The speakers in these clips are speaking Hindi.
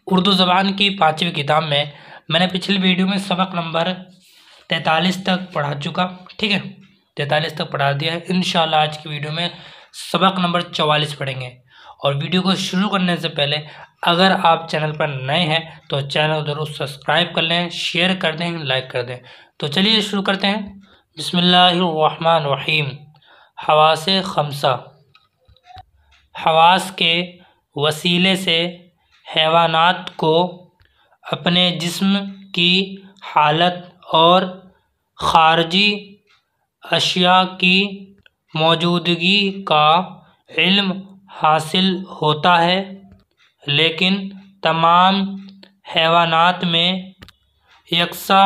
उर्दू ज़बान की 5वीं किताब में मैंने पिछली वीडियो में सबक नंबर 43 तक पढ़ा चुका, ठीक है, 43 तक पढ़ा दिया है। इंशाल्लाह आज की वीडियो में सबक नंबर 44 पढ़ेंगे। और वीडियो को शुरू करने से पहले अगर आप चैनल पर नए हैं तो चैनल ज़रूर सब्सक्राइब कर लें, शेयर कर दें, लाइक कर दें। तो चलिए शुरू करते हैं। बिस्मिल्लाहिर्रहमानिर्रहीम। हवासे खमसा। हवास के वसीले से हैवानात को अपने जिस्म की हालत और खारजी अशिया की मौजूदगी का इल्म हासिल होता है, लेकिन तमाम हैवानात में यकसा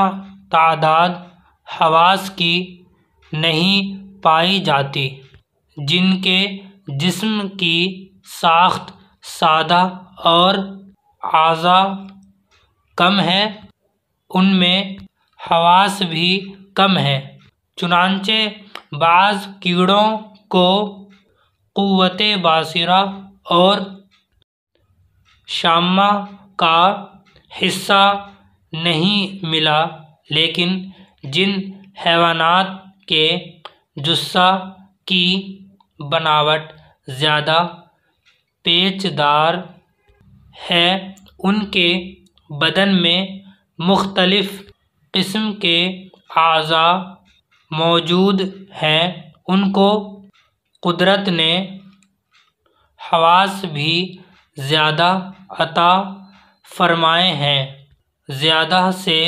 तादाद हवास की नहीं पाई जाती। जिनके जिस्म की साख्त सादा और आज़ा कम है, उनमें हवास भी कम है। चुनांचे बाज़ कीड़ों को क़ुव्वते बासिरा और शाम्मा का हिस्सा नहीं मिला, लेकिन जिन हैवानात के जुस्सा की बनावट ज़्यादा पेचदार है, उनके बदन में मुख्तलिफ़ किस्म के आज़ा मौजूद हैं, उनको कुदरत ने हवास भी ज़्यादा अता फरमाए हैं। ज़्यादा से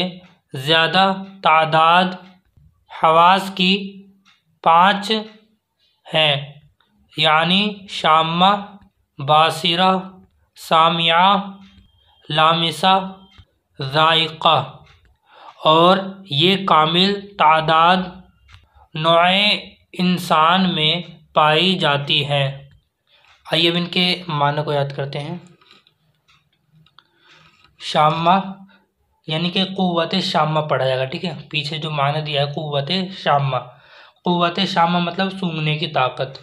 ज़्यादा तादाद हवास की 5 हैं, यानी शाम्मा, बासिरा, सामिया, लामिसा, ज़ाइक़ा। और ये कामिल तादाद नौए इंसान में पाई जाती है। आइए अब इनके मानों को याद करते हैं। शाम्मा यानी कि क़ुव्वते शाम्मा पढ़ा जाएगा, ठीक है। पीछे जो माना दिया है क़ुव्वते शाम्मा, क़ुव्वते शाम्मा मतलब सूंघने की ताकत।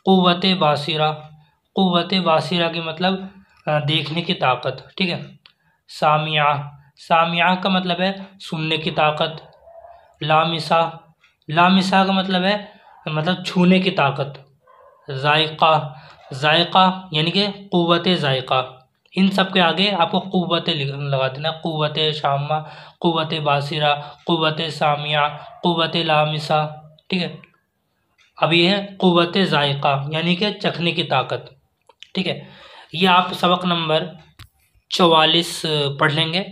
क़ुव्वते बासिरा, क़ुव्वते बासिरा की मतलब देखने की ताकत, ठीक है। सामिया, सामिया का मतलब है सुनने की ताकत। लामिसा, लामिसा का मतलब है मतलब छूने की ताकत। ज़ाइक़ा, ज़ाइक़ा यानी कि क़ुव्वते ज़ाइक़ा। इन सब के आगे आपको क़ुव्वते लगा देना। क़ुव्वते शाम्मा, क़ुव्वते बासिरा, क़ुव्वते सामिया, क़ुव्वते लामिसा, ठीक है। अब ये है क़ुव्वते ज़ाइक़ा यानी कि चखने की ताकत, ठीक है। ये आप सबक नंबर 44 पढ़ लेंगे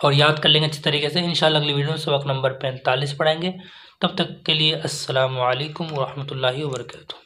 और याद कर लेंगे अच्छी तरीके से। इंशाल्लाह अगली वीडियो में सबक नंबर 45 पढ़ाएंगे। तब तक के लिए अस्सलामु अलैकुम व रहमतुल्लाहि व बरकातुहू।